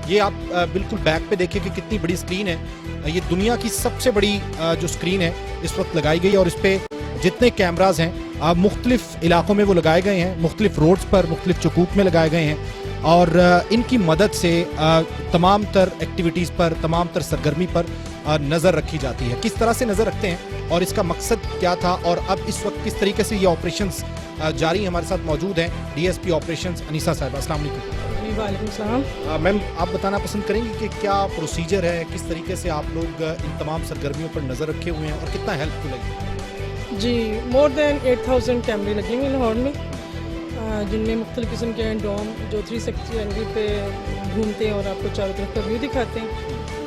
ये आप बिल्कुल बैक पे देखिए कि कितनी बड़ी स्क्रीन है। ये दुनिया की सबसे बड़ी जो स्क्रीन है इस वक्त लगाई गई है, और इस पे जितने कैमराज हैं मुख्तलिफ इलाकों में वो लगाए गए हैं, मुख्तलिफ रोड्स पर, मुख्तलिफ चुकूत में लगाए गए हैं, और इनकी मदद से तमाम तर एक्टिविटीज़ पर, तमाम तर सरगर्मी पर नज़र रखी जाती है। किस तरह से नज़र रखते हैं और इसका मकसद क्या था, और अब इस वक्त किस तरीके से ये ऑपरेशंस जारी हमारे साथ मौजूद हैं डीएसपी ऑपरेशंस अनीसा साहिबा। अस्सलाम वालेकुम। वालेकुम सलाम। मैम, आप बताना पसंद करेंगी कि क्या प्रोसीजर है, किस तरीके से आप लोग इन तमाम सरगर्मियों पर नज़र रखे हुए हैं और कितना हेल्पफुल है? जी, मोर दैन 8000 कैमरे लगे हुए हैं लाहौर में, जिनमें मुख्तलिफ़ किस्म के हैं डोम जो 360 एंगल पे घूमते हैं और आपको चारों तरफ का व्यू दिखाते हैं।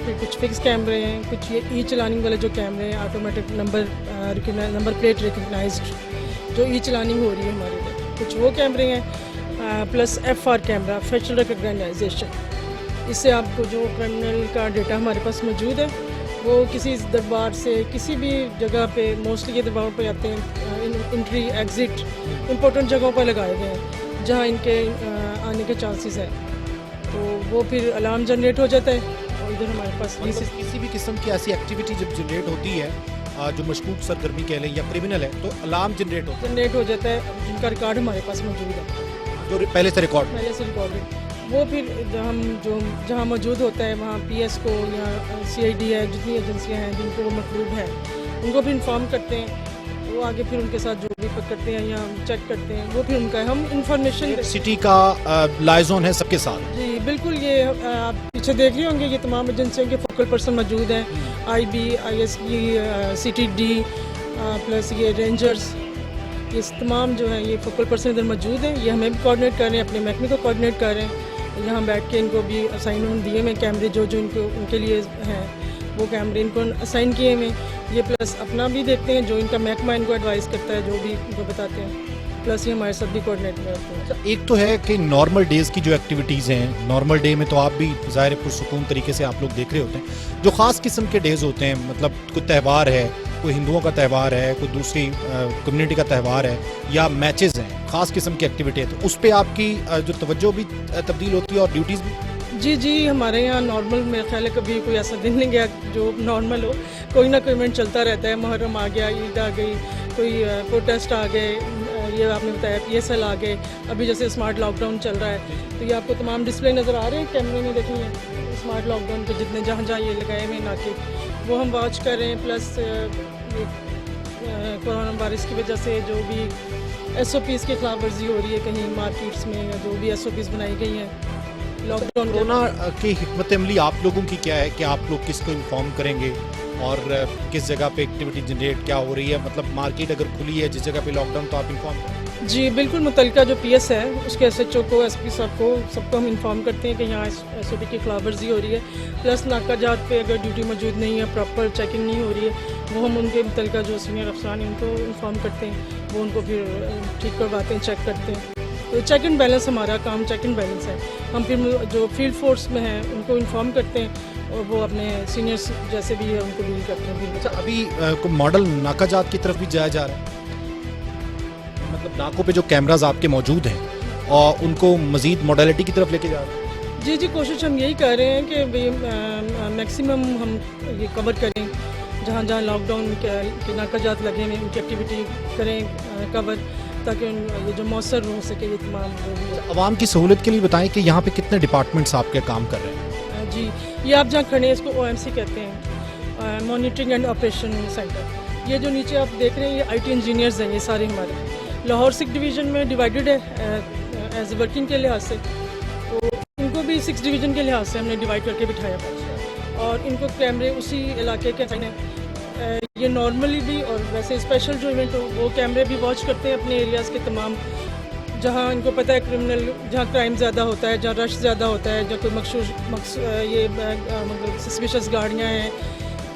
फिर कुछ फिक्स कैमरे हैं, कुछ ये ई चलानिंग वाले जो कैमरे हैं, ऑटोमेटिक नंबर प्लेट रिकगनाइज्ड जो ई चलानिंग हो रही है हमारे लिए, कुछ वो कैमरे हैं, प्लस FR कैमरा, फेशियल रिकगनाइजेशन। इससे आपको जो क्रिमिनल का डेटा हमारे पास मौजूद है वो किसी दरबार से किसी भी जगह पे, मोस्टली ये दरबारों पे आते हैं, इंट्री एग्ज़िट इम्पोर्टेंट जगहों पर लगाए गए हैं जहाँ इनके आने के चांसेस हैं, तो वो फिर अलार्म जनरेट हो जाता है। और इधर हमारे पास किसी भी किस्म की ऐसी एक्टिविटी जब जनरेट होती है जो मशकूक सरगर्मी कह लें या क्रिमिनल है, तो अलार्म जनरेट हो जाता है, जिनका रिकॉर्ड हमारे पास मौजूद है, जो पहले से रिकॉर्ड है। वो फिर हम जो जहाँ मौजूद होता है वहाँ PS को या CID है, जितनी एजेंसियाँ हैं जिनको वो मतलूब है उनको भी इन्फॉर्म करते हैं। वो आगे फिर उनके साथ जो भी करते हैं या चेक करते हैं, वो फिर उनका हम इंफॉर्मेशन सिटी का लाइजोन है सबके साथ। जी बिल्कुल, ये आप पीछे देख रहे होंगे, ये तमाम एजेंसियों के फोकल पर्सन मौजूद हैं, IB, ISP, CTD प्लस ये रेंजर्स, ये तमाम जो है ये फोकल पर्सन इधर मौजूद हैं। ये हमें भी कोऑर्डिनेट कर रहे हैं, अपने महकमे को कोऑर्डिनेट कर रहे हैं। यहाँ बैठ के इनको भी असाइनमेंट दिए हुए कैमरे जो इनको उनके लिए हैं, वो कैमरे इनको असाइन किए हुए। ये प्लस अपना भी देखते हैं, जो इनका महकमा इनको एडवाइस करता है, जो भी इनको बताते हैं, प्लस ये हमारे साथ भी कोऑर्डिनेट करते हैं। एक तो है कि नॉर्मल डेज़ की जो एक्टिविटीज़ हैं, नॉर्मल डे में तो आप भी ज़ाहिर पुरसुकून तरीके से आप लोग देख रहे होते हैं। जो ख़ास किस्म के डेज़ होते हैं, मतलब कोई त्यौहार है, कोई हिंदुओं का त्यौहार है, कोई दूसरी कम्युनिटी का त्यौहार है, या मैचेस हैं, ख़ास किस्म की एक्टिविटी है, तो उस पर आपकी जो तवज्जो भी तब्दील होती है और ड्यूटीज़ भी। जी, हमारे यहाँ नॉर्मल मेरे ख्याल है कभी कोई ऐसा दिन नहीं गया जो नॉर्मल हो, कोई ना कोई इवेंट चलता रहता है। मुहर्रम आ गया, ईद आ गई, कोई प्रोटेस्ट आ गए, ये आपने बताया PSL आ गए, अभी जैसे स्मार्ट लॉकडाउन चल रहा है, तो ये आपको तमाम डिस्प्ले नज़र आ रहे हैं कैमरे में, देखेंगे स्मार्ट लॉकडाउन के जितने जहाँ ये लगाए हुए नाके, वो हम वॉच कर रहे हैं। प्लस कोरोना वायरस की वजह से जो भी SOPs की खिलाफ वर्जी हो रही है कहीं मार्केट्स में, या जो भी SOPs बनाई गई हैं लॉकडाउन। कोरोना की हिकमत अमली आप लोगों की क्या है कि आप लोग किसको इन्फॉर्म करेंगे और किस जगह पे एक्टिविटी जनरेट क्या हो रही है? मतलब मार्केट अगर खुली है जिस जगह पे लॉकडाउन, तो आप इन्फॉर्म करें? जी बिल्कुल, मुतलका जो PS है उसके SHO को, SP साहब को, सबको हम इन्फॉर्म करते हैं कि यहाँ SOP की खिलाफ वर्जी हो रही है। प्लस नाका जात पे अगर ड्यूटी मौजूद नहीं है, प्रॉपर चेकिंग नहीं हो रही है, वो हम उनके मुतलका जो सीनियर अफसरान हैं उनको इन्फॉर्म करते हैं, वो उनको फिर ठीक करवाते हैं, चेक करते हैं। तो चेक एंड बैलेंस, हमारा काम चेक एंड बैलेंस है। हम फिर जो फील्ड फोर्स में हैं उनको इन्फॉर्म करते हैं और वो अपने सीनियर्स जैसे भी है उनको डील करते हैं। अच्छा, अभी कोई मॉडल नाका जात की तरफ भी जाया जा रहा है? मतलब नाकों पे जो कैमराज आपके मौजूद हैं और उनको मजीद मॉडलिटी की तरफ लेके जा रहे हैं? जी, कोशिश हम यही कर रहे हैं कि मैक्सिमम हम ये कवर करें, जहाँ जहाँ लॉकडाउन के नाका जात लगे हैं उनकी एक्टिविटी करें कवर, ताकि ये जो मौसर हो सके ये तमाम जो भी। आवाम की सहूलत के लिए बताएं कि यहाँ पे कितने डिपार्टमेंट्स आपके काम कर रहे हैं? जी, ये आप जहाँ खड़े हैं इसको OMC कहते हैं, मॉनिटरिंग एंड ऑपरेशन सेंटर। ये जो नीचे आप देख रहे हैं ये IT इंजीनियर्स हैं, ये सारे हमारे लाहौर 6 डिवीज़न में डिवाइडेड है एज वर्किंग के लिहाज से, तो इनको भी 6 डिवीज़न के लिहाज से हमने डिवाइड करके बिठाया हुआ, और इनको कैमरे उसी इलाके के हैं। ये नॉर्मली भी और वैसे स्पेशल जो इवेंट हो वो कैमरे भी वॉच करते हैं अपने एरियाज़ के तमाम, जहाँ इनको पता है क्रिमिनल, जहाँ क्राइम ज़्यादा होता है, जहाँ रश ज़्यादा होता है, जहाँ कोई मतलब सस्पिशियस गाड़ियाँ हैं,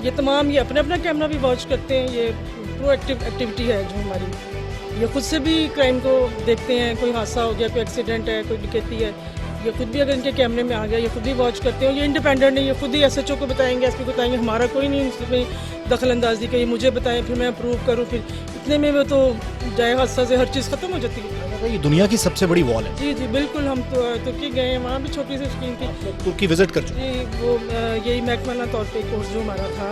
ये तमाम ये अपना अपना कैमरा भी वॉच करते हैं। ये प्रोएक्टिव एक्टिविटी है जो हमारी, ये खुद से भी क्राइम को देखते हैं, कोई हादसा हो गया, कोई एक्सीडेंट है, कोई डकैती है, ये खुद भी अगर इनके कैमरे में आ गया ये खुद भी वॉच करते हैं। ये इंडिपेंडेंट नहीं, ये खुद ही SHO को बताएंगे, SP को बताएंगे, हमारा कोई नहीं उसमें दखल अंदाजी का, ये मुझे बताएं फिर मैं अप्रूव करूँ, फिर इतने में वो तो जाए हादसा से हर चीज़ ख़त्म हो जाती है। ये दुनिया की सबसे बड़ी वॉल है। जी जी बिल्कुल, हम तो तुर्की गए हैं, वहाँ भी छोटी सी स्क्रीन थी। तुर्की विजिट कर चुके जी वो यही महकमाना तौर पे कोर्स जो हमारा था,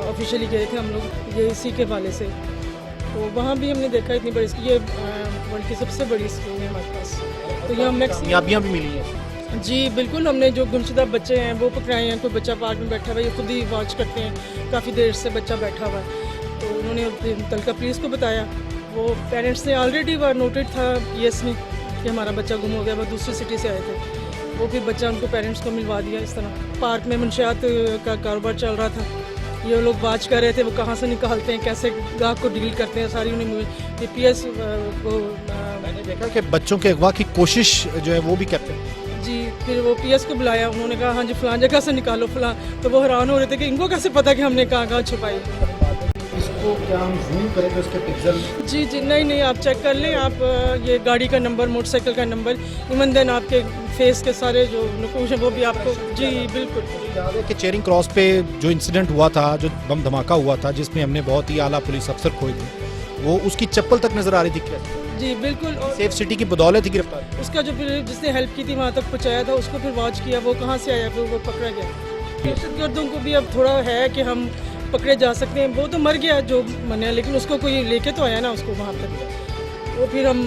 ऑफिशियली गए थे हम लोग ये इसी के वाले से, तो वहाँ भी हमने देखा इतनी बड़ी ये वर्ल्ड की सबसे बड़ी स्क्रीन है हमारे पास। तो यहाँ कामयाबियाँ भी मिली हैं। जी बिल्कुल, हमने जो गुमशुदा बच्चे हैं वो पकड़ाए हैं। कोई बच्चा पार्क में बैठा हुआ है, ये खुद ही वॉच करते हैं, काफ़ी देर से बच्चा बैठा हुआ है, तो उन्होंने तलका पुलिस को बताया। वो पेरेंट्स ने ऑलरेडी वह नोटेड था पीएस में कि हमारा बच्चा गुम हो गया, वो दूसरी सिटी से आए थे। वो फिर बच्चा उनको पेरेंट्स को मिलवा दिया। इस तरह पार्क में मंशियात का कारोबार चल रहा था, ये लोग वॉच कर रहे थे, वो कहाँ से निकालते हैं, कैसे गाहक को डील करते हैं, सारी उन्हें पीएस को मैंने देखा कि बच्चों के अगवा की कोशिश जो है वो भी करते हैं। जी फिर वो पीएस को बुलाया, उन्होंने कहा हाँ जी फलां जगह से निकालो फलां, तो वो हैरान हो रहे थे कि इनको कैसे पता कि हमने कहाँ कहाँ छुपाई। इसको क्या हम जूम करें तो इसके पिक्सल? जी जी नहीं आप चेक कर लें, आप ये गाड़ी का नंबर, मोटरसाइकिल का नंबर, इवन देन आपके फेस के सारे जो नकूश हैं वो भी आपको। जी बिल्कुल। याद है कि चेरिंग क्रॉस पे जो इंसिडेंट हुआ था, जो बम धमाका हुआ था जिसमें हमने बहुत ही आला पुलिस अफसर खोए थे, वो उसकी चप्पल तक नजर आ रही थी क्या? जी बिल्कुल। और सेफ सिटी की बदौलत ही गिरफ्तार। उसका जो फिर जिसने हेल्प की थी वहाँ तक पहुँचाया था, उसको फिर वॉच किया, वो कहाँ से आया, फिर वो पकड़ा गया। दहशतगर्दों को भी अब थोड़ा है कि हम पकड़े जा सकते हैं। वो तो मर गया जो मने, लेकिन उसको कोई लेके तो आया ना उसको वहाँ तक। वो फिर हम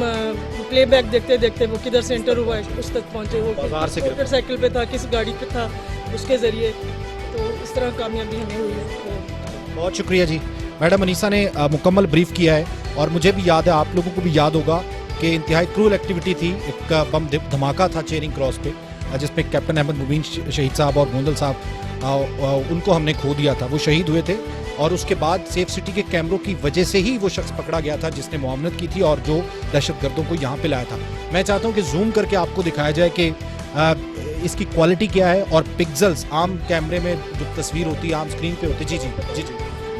प्लेबैक देखते देखते वो किधर से एंटर हुआ है उस तक पहुँचे। वो मोटरसाइकिल पे था, किस गाड़ी पे था, उसके ज़रिए। तो इस तरह कामयाबी हमें हुई है। बहुत शुक्रिया जी। मैडम अनीसा ने मुकम्मल ब्रीफ किया है, और मुझे भी याद है, आप लोगों को भी याद होगा कि इंतहाई क्रूल एक्टिविटी थी। एक बम धमाका था चेरिंग क्रॉस पे, जिसमें कैप्टन अहमद मुबीन शहीद साहब और गोंदल साहब, उनको हमने खो दिया था, वो शहीद हुए थे। और उसके बाद सेफ सिटी के कैमरों की वजह से ही वो शख्स पकड़ा गया था जिसने मुआवनत की थी और जो दहशतगर्दों को यहाँ पे लाया था। मैं चाहता हूँ कि जूम करके आपको दिखाया जाए कि इसकी क्वालिटी क्या है और पिक्सल्स आम कैमरे में जो तस्वीर होती है, आम स्क्रीन पे होती है। जी जी जी जी।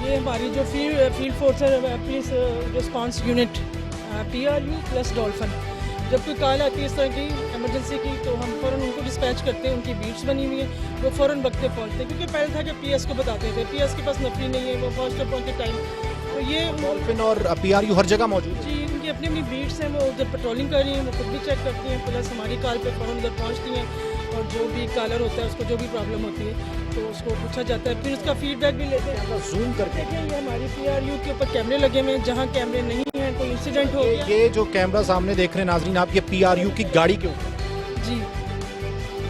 ये हमारी जो फील्ड फोर्स है, police response unit PRU plus dolphin, जब कोई कॉल आती है इस तरह की इमरजेंसी की, तो हम फ़ौरन उनको डिस्पैच करते हैं। उनकी बीट्स बनी हुई है, वो फ़ौरन वक्त पे पहुँचते हैं, क्योंकि पहले था कि PS को बताते थे, PS के पास नफरी नहीं है, वो पहुँचते टाइम। तो ये डॉल्फिन और PRU हर जगह मौजूद है। जी, उनकी अपनी अपनी बीट्स हैं, वो उधर पेट्रोलिंग कर रही हैं, वो खुद भी चेक करती हैं, प्लस हमारी कॉल पे फ़ौरन उधर पहुँचती हैं। और जो भी कॉलर होता है उसको जो भी प्रॉब्लम होती है तो उसको पूछा जाता है, फिर उसका फीडबैक भी लेते हैं। जूम करके ये हमारी PRU के ऊपर कैमरे लगे हुए हैं, जहाँ कैमरे नहीं हैं, कोई इंसिडेंट हो गया। ये जो कैमरा सामने देख रहे हैं नाजरीन आप, ये PRU की गाड़ी के ऊपर। जी,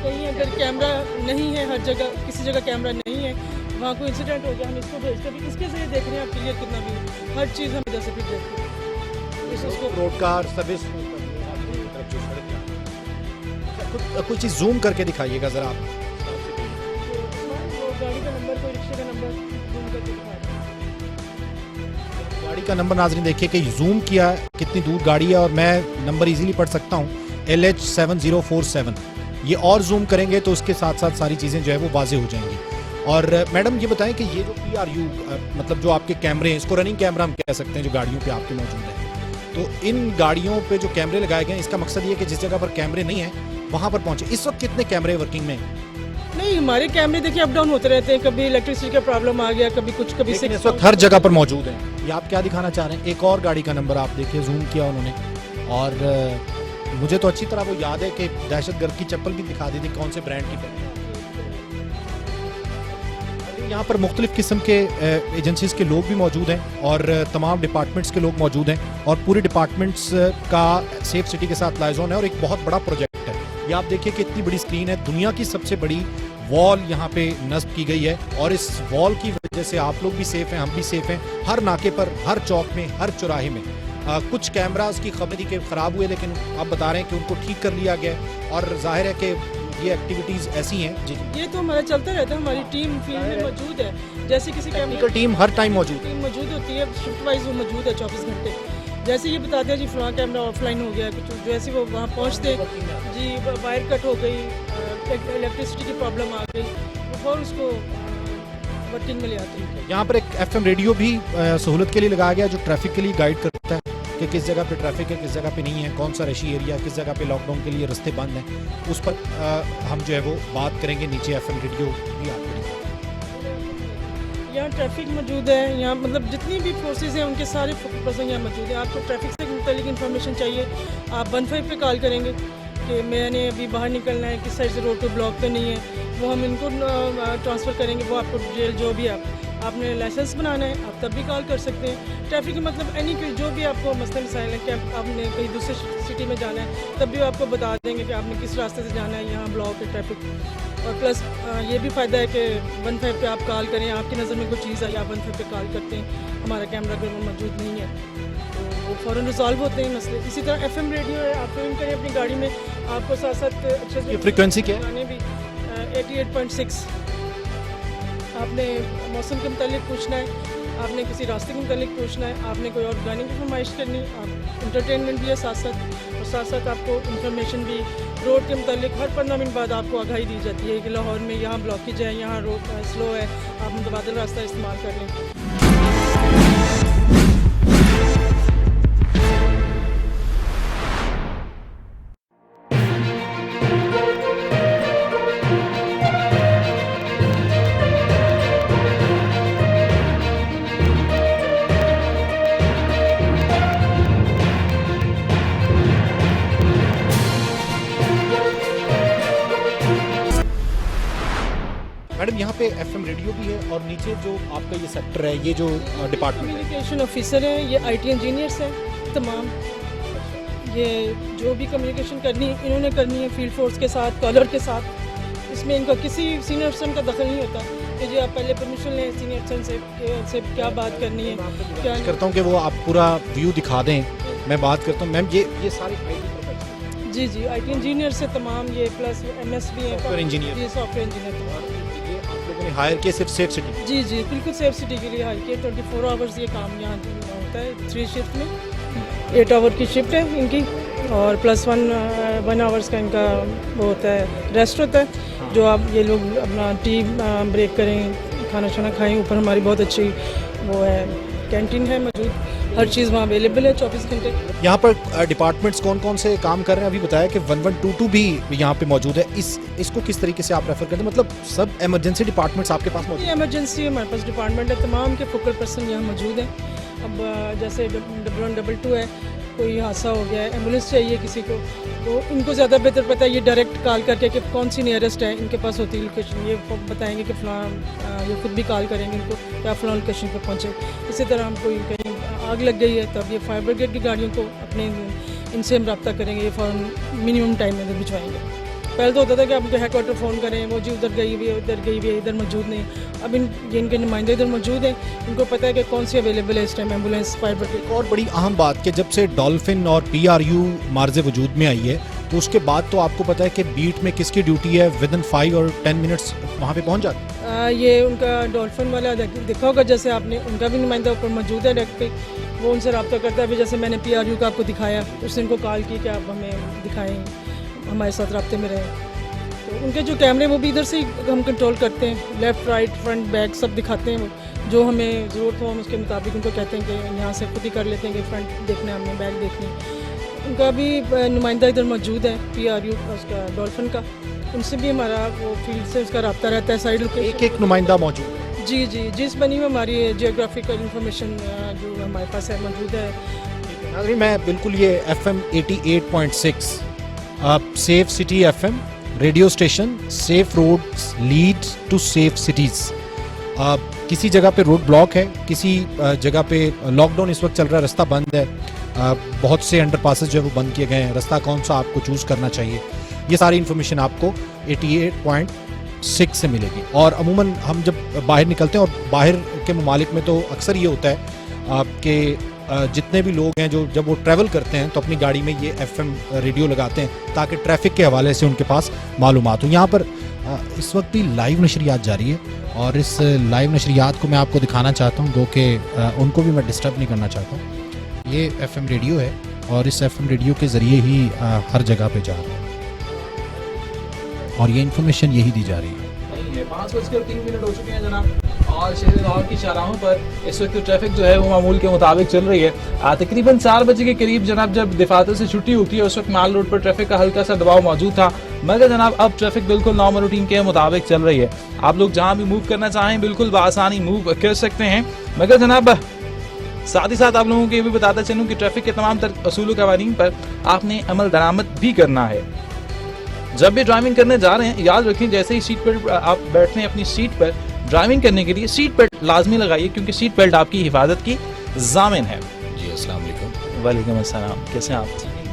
कहीं अगर कैमरा नहीं है, हर जगह किसी जगह कैमरा नहीं है, वहाँ कोई इंसिडेंट हो गया, हम इसको भेजते भी इसके जरिए देख रहे हैं। आप क्लियर कितना भी हर चीज़ हम इधर से फिर देखते हैं। इसको रोड कार सर्विस कुछ चीज़ जूम करके दिखाइएगा ज़रा आप। गाड़ी का नंबर, कोई रिक्शे का नंबर जूम करके दिखा रहे हैं। गाड़ी का नंबर नाजरीन देखिए कि जूम किया कितनी दूर गाड़ी है, और मैं नंबर इजीली पढ़ सकता हूँ, LH7047। ये और जूम करेंगे तो उसके साथ साथ सारी चीज़ें जो है वो वाजे हो जाएंगी। और मैडम ये बताएं कि ये जो PRU मतलब जो आपके कैमरे हैं, इसको रनिंग कैमरा हम कह सकते हैं जो गाड़ियों पे आपके मौजूद है, तो इन गाड़ियों पे जो कैमरे लगाए गए हैं, इसका मकसद ये है कि जिस जगह पर कैमरे नहीं है वहाँ पर पहुँचे। इस वक्त कितने कैमरे वर्किंग में हैं? नहीं, हमारे कैमरे देखिए अप डाउन होते रहते हैं, कभी इलेक्ट्रिसिटी का प्रॉब्लम आ गया, कभी कुछ, कभी इस वक्त हर जगह पर मौजूद है। ये आप क्या दिखाना चाह रहे हैं? एक और गाड़ी का नंबर आप देखिए, जूम किया उन्होंने, और मुझे तो अच्छी तरह वो याद है कि दहशतगर्द की चप्पल भी दिखा दी थी, कौन से ब्रांड की पहनी। यहाँ पर मुख्तलिफ किस्म के एजेंसीज के लोग भी मौजूद हैं और तमाम डिपार्टमेंट्स के लोग मौजूद हैं, और पूरे डिपार्टमेंट्स का सेफ सिटी के साथ लाइजॉन है, और एक बहुत बड़ा प्रोजेक्ट है। ये आप देखिए कि इतनी बड़ी स्क्रीन है, दुनिया की सबसे बड़ी वॉल यहाँ पे नस्ब की गई है, और इस वॉल की वजह से आप लोग भी सेफ हैं, हम भी सेफ हैं। हर नाके पर, हर चौक में, हर चौराहे में कुछ कैमरास की खबर थी कि ख़राब हुए, लेकिन आप बता रहे हैं कि उनको ठीक कर लिया गया, और जाहिर है कि ये एक्टिविटीज़ ऐसी हैं। जी, ये तो हमारा चलता रहता है, हमारी टीम फील्ड में मौजूद है, जैसे किसी टेक्निकल टीम हर टाइम मौजूद होती है, शिफ्ट वाइज वो मौजूद है 24 घंटे। जैसे ये बताते हैं जी फलां कैमरा ऑफलाइन हो गया कुछ, जैसे वो वहाँ पहुँचते जी वायर कट हो गई, इलेक्ट्रिसिटी की प्रॉब्लम आ गई, वो और उसको वर्किंग में ले आते हैं। यहाँ पर एक FM रेडियो भी सहूलत के लिए लगाया गया, जो ट्रैफिक के लिए गाइड करता है कि किस जगह पे ट्रैफिक है, किस जगह पे नहीं है, कौन सा रशी एरिया, किस जगह पे लॉकडाउन के लिए रास्ते बंद हैं। उस पर हम जो है वो बात करेंगे, नीचे FM रेडियो भी आपको दिखाते हैं। यहाँ ट्रैफिक मौजूद है, यहाँ मतलब जितनी भी फोर्सेस हैं उनके सारे पर्सन यहाँ मौजूद हैं। आपको ट्रैफिक से मुतालिक इन्फॉर्मेशन चाहिए, आप 15 पे कॉल करेंगे कि मैंने अभी बाहर निकलना है, किस साइड से रोड पे ब्लॉक तो नहीं है, वो हम इनको ट्रांसफ़र करेंगे। वो आपको डिटेल जो भी आपने लाइसेंस बनाना है आप तब भी कॉल कर सकते हैं। ट्रैफिक की मतलब एनी कोई जो भी आपको मसला मसाइल है कि आपने कहीं दूसरे सिटी में जाना है तब भी आपको बता देंगे कि आपने किस रास्ते से जाना है, यहाँ ब्लॉक है ट्रैफिक। और प्लस ये भी फ़ायदा है कि 15 पे आप कॉल करें, आपकी नज़र में कोई चीज़ आई आप 15 पे कॉल करते हैं, हमारा कैमरा अगर वो मौजूद नहीं है तो वो फ़ौरन रिजॉल्व होते हैं मसले। इसी तरह FM रेडियो है, आप ट्यून करें अपनी गाड़ी में, आपको साथ साथ अच्छे से फ्रीक्वेंसी क्या है? गाने भी 88.6। आपने मौसम के मुतालिक पूछना है, आपने किसी रास्ते के मुतालिक पूछना है, आपने कोई और गाने की फरमाइश करनी, आप इंटरटेनमेंट भी है साथ साथ, और साथ साथ आपको इंफॉर्मेशन भी रोड के मुतालिक हर 15 मिनट बाद आपको आगाही दी जाती है कि लाहौर में यहाँ ब्लॉकेज है, यहाँ रोड स्लो है, आप मुतबादल रास्ता इस्तेमाल कर लें। मैडम यहाँ पे FM रेडियो भी है और नीचे जो आपका ये सेक्टर है, ये जो डिपार्टमेंट है, कम्युनिकेशन ऑफिसर हैं, ये IT इंजीनियर्स हैं तमाम। ये जो भी कम्युनिकेशन करनी है इन्होंने करनी है फील्ड फोर्स के साथ, कॉलर के साथ। इसमें इनका किसी सीनियर अफसर का दखल नहीं होता कि जी आप पहले परमिशन लें सीनियर अफसर से क्या बात करनी है क्या नहीं। करता हूँ कि वो आप पूरा व्यू दिखा दें। मैं बात करता हूँ मैम, ये सारे IT प्रोफेशनल, जी IT इंजीनियर से तमाम, ये प्लस MS भी हैं, सॉफ्टवेयर इंजीनियर, जी सॉफ्टवेयर इंजीनियर। ये आप लोगों ने हायर किया सिर्फ सेफ सिटी? जी बिल्कुल सेफ सिटी के लिए हायर किया। 24 आवर्स ये काम यहाँ होता है, 3 शिफ्ट में 8 आवर की शिफ्ट है इनकी, और प्लस 1 आवर्स का इनका वो होता है रेस्ट होता है। जो आप ये लोग अपना टी ब्रेक करें, खाना शाना खाएं। ऊपर हमारी बहुत अच्छी वो है कैंटीन है मौजूद, हर चीज़ वहाँ अवेलेबल है 24 घंटे। यहाँ पर डिपार्टमेंट्स कौन कौन से काम कर रहे हैं? अभी बताया कि 1122 भी यहाँ पे मौजूद है। इसको किस तरीके से आप रेफर करते हैं? मतलब सब इमरजेंसी डिपार्टमेंट्स आपके पास मौजूद हैं? इमरजेंसी हमारे पास डिपार्टमेंट है, तमाम के फोकल पर्सन यहाँ मौजूद हैं। अब जैसे 1122 है, कोई हादसा हो गया है, एम्बुलेंस चाहिए किसी को, तो इनको ज़्यादा बेहतर पता है ये डायरेक्ट कॉल करके कि कौन सी नियरेस्ट है, इनके पास होती है लोकेशन, ये बताएंगे कि फ़लाँ, ये खुद भी कॉल करेंगे इनको कि आप फ़लाँ लोकेशन पर पहुँचे। इसी तरह हम कोई कहीं आग लग गई है तब ये फायर ब्रिगेड की गाड़ियों को अपने इनसे हम रब्ता करेंगे, ये फ़ौरन मिनिमम टाइम में भिजवाएंगे। पहले तो होता था कि आप हेडक्वार्टर फ़ोन करें, वो जी उधर गई हुई है, उधर गई हुई है, इधर मौजूद नहीं। अब ये इनके नुमाइंदे इधर मौजूद हैं, इनको पता है कि कौन सी अवेलेबल है इस टाइम एम्बुलेंस, फायर ब्रिगेड। और बड़ी अहम बात कि जब से डॉल्फिन और PRU मार्ज़े वजूद में आई है तो उसके बाद तो आपको पता है कि बीट में किसकी ड्यूटी है, विदिन 5 और 10 मिनट्स वहाँ पे पहुँच जाती है। ये उनका डॉल्फिन वाला देखा होगा, जैसे आपने उनका भी नुमाइंदा ऊपर मौजूद है डेस्क पे, वो उनसे रब्ता करता है। अभी जैसे मैंने PRU का आपको दिखाया, उसने इनको कॉल की कि आप हमें दिखाएं, हमारे साथ रब्ते में रहें। तो उनके जो कैमरे वो भी इधर से हम कंट्रोल करते हैं, लेफ़्ट राइट फ्रंट बैक सब दिखाते हैं। जो हमें ज़रूरत हो हम उसके मुताबिक उनको कहते हैं कि यहाँ से खुद ही कर लेते हैं कि फ्रंट देखना है, हमने बैक देखनी है। उनका भी नुमाइंदा इधर मौजूद है PRU उसका डॉल्फिन का, उनसे भी हमारा वो फील्ड से उसका रब्ता रहता है। साइड लोकेशन एक नुमाइंदा मौजूद है। जी जिस बनी में हमारी जियोग्राफिकल इंफॉर्मेशन जो हमारे पास है मौजूद है। नाज़रीन, मैं बिल्कुल ये FM 88.6 safe city FM radio station, safe roads lead to safe cities. किसी जगह पे रोड ब्लॉक है, किसी जगह पे लॉकडाउन इस वक्त चल रहा है, रास्ता बंद है, बहुत से अंडरपासेस जो है वो बंद किए गए हैं, रास्ता कौन सा आपको चूज़ करना चाहिए, ये सारी इन्फॉर्मेशन आपको 88.6 से मिलेगी। और अमूमन हम जब बाहर निकलते हैं, और बाहर के ममालिक में तो अक्सर ये होता है कि जितने भी लोग हैं जो जब वो ट्रैवल करते हैं तो अपनी गाड़ी में ये FM रेडियो लगाते हैं ताकि ट्रैफिक के हवाले से उनके पास मालूमात हो। यहाँ पर इस वक्त भी लाइव नशरियात जारी है और इस लाइव नशरियात को मैं आपको दिखाना चाहता हूँ, गो कि उनको भी मैं डिस्टर्ब नहीं करना चाहता हूँ। ये FM रेडियो है और इस FM रेडियो के ज़रिए ही हर जगह पे जा रहा है और ये इन्फॉर्मेशन यही दी जा रही है। नहीं है। 5:03 हो चुके हैं जनाब और शहर लाहौर की शाहराहों पर इस वक्त ट्रैफिक जो है वो मामूल के मुताबिक चल रही है। तकरीबन 4 बजे के करीब जनाब जब दफातर से छुट्टी होती है उस वक्त माल रोड पर ट्रैफिक का हल्का सा दबाव मौजूद था, मगर जनाब अब ट्रैफिक बिल्कुल नॉर्मल रूटीन के मुताबिक चल रही है। आप लोग जहाँ भी मूव करना चाहें बिल्कुल बआसानी मूव कर सकते हैं, मगर जनाब साथ ही साथ आप लोगों को ये भी बताता चलूँ कि ट्रैफिक के तमाम असूल कवानीन पर आपने अमल दरामद भी करना है। जब भी ड्राइविंग करने जा रहे हैं याद रखें, जैसे ही सीट पर आप बैठने अपनी सीट पर ड्राइविंग करने के लिए सीट बेल्ट लाजमी लगाइए, क्योंकि सीट बेल्ट आपकी हिफाजत की जामिन है। जी अस्सलाम वालेकुम। वालेकुम अस्सलाम, कैसे हैं आप?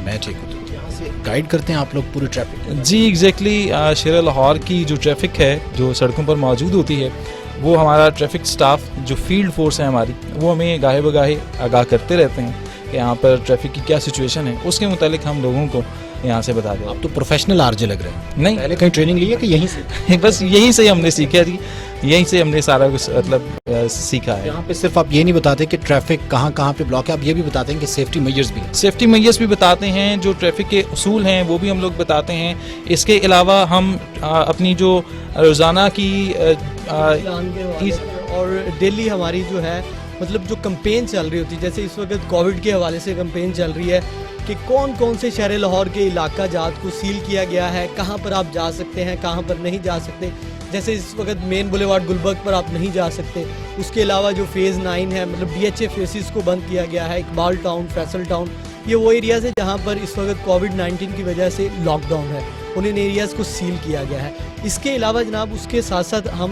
मैं ठीक हूँ। तो यहाँ से गाइड करते हैं आप लोग पूरे ट्रैफिक? जी एग्जैक्टली, शहर लाहौर की जो ट्रैफिक है जो सड़कों पर मौजूद होती है वो हमारा ट्रैफिक स्टाफ जो फील्ड फोर्स है हमारी वो हमें गाहे बगाहे आगाह करते रहते हैं कि यहाँ पर ट्रैफिक की क्या सिचुएशन है, उसके मुतालिक हम लोगों को यहाँ से बता दें। आप तो प्रोफेशनल आरजे लग रहे हैं। नहीं, पहले कहीं ट्रेनिंग ली है कि यहीं से? बस यहीं से हमने सीखा जी, यहीं से हमने सारा कुछ मतलब सीखा है। यहाँ पे सिर्फ आप ये नहीं बताते कि ट्रैफिक कहाँ कहाँ पे ब्लॉक है, आप ये भी बताते हैं कि सेफ्टी मेजर्स भी हैं। सेफ्टी मेजर्स भी बताते हैं, जो ट्रैफिक के उसूल हैं वो भी हम लोग बताते हैं। इसके अलावा हम अपनी जो रोज़ाना की और डेली हमारी जो है मतलब जो कंपेन चल रही होती है, जैसे इस वक्त कोविड के हवाले से कंपेन चल रही है कि कौन कौन से शहर लाहौर के इलाका जात को सील किया गया है, कहाँ पर आप जा सकते हैं, कहाँ पर नहीं जा सकते। जैसे इस वक्त मेन बुलेवार्ड गुलबर्ग पर आप नहीं जा सकते। उसके अलावा जो फेज़ 9 है मतलब DHA फेसिस को बंद किया गया है। इकबाल टाउन, फैसल टाउन, ये वो एरियाज़ है जहाँ पर इस वक्त कोविड-19 की वजह से लॉकडाउन है, उन एरियाज़ को सील किया गया है। इसके अलावा जनाब उसके साथ साथ हम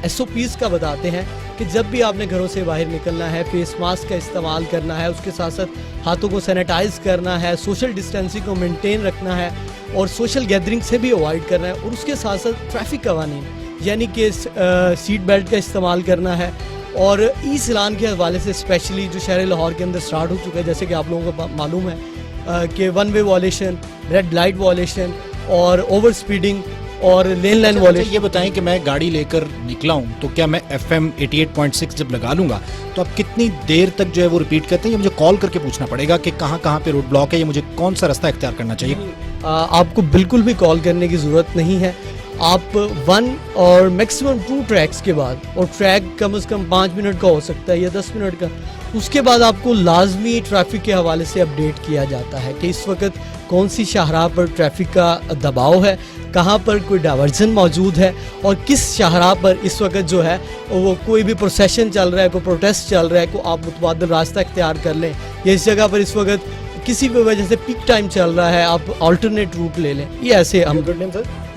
SOPs का बताते हैं कि जब भी आपने घरों से बाहर निकलना है फेस मास्क का इस्तेमाल करना है, उसके साथ साथ हाथों को सैनिटाइज़ करना है, सोशल डिस्टेंसिंग को मेंटेन रखना है और सोशल गैदरिंग से भी अवॉइड करना है। और उसके साथ साथ ट्रैफिक कवानीन यानी कि सीट बेल्ट का इस्तेमाल करना है। और ई-चालान के हवाले से स्पेशली जो शहर लाहौर के अंदर स्टार्ट हो चुका है, जैसे कि आप लोगों को मालूम है कि 1 वे वॉलेशन, रेड लाइट वॉलेशन और ओवर स्पीडिंग और लेन लाइन वॉलेशन। ये बताएं कि मैं गाड़ी लेकर निकला हूँ तो क्या मैं FM 88.6 जब लगा लूँगा तो आप कितनी देर तक जो है वो रिपीट करते हैं, ये मुझे कॉल करके पूछना पड़ेगा कि कहाँ कहाँ पे रोड ब्लॉक है, ये मुझे कौन सा रास्ता इख्तियार करना चाहिए? आपको बिल्कुल भी कॉल करने की ज़रूरत नहीं है। आप 1 और मैक्सिमम 2 ट्रैक्स के बाद, और ट्रैक कम से कम 5 मिनट का हो सकता है या 10 मिनट का, उसके बाद आपको लाजमी ट्रैफिक के हवाले से अपडेट किया जाता है कि इस वक्त कौन सी शाहराह पर ट्रैफिक का दबाव है, कहाँ पर कोई डाइवर्जन मौजूद है और किस शाहराह पर इस वक्त जो है वो कोई भी प्रोसेशन चल रहा है, कोई प्रोटेस्ट चल रहा है, को आप मुतबादिल रास्ता इख्तियार कर लें, या इस जगह पर इस वक्त किसी भी वजह से पीक टाइम चल रहा है आप अल्टरनेट रूट ले लें। ये ऐसे हम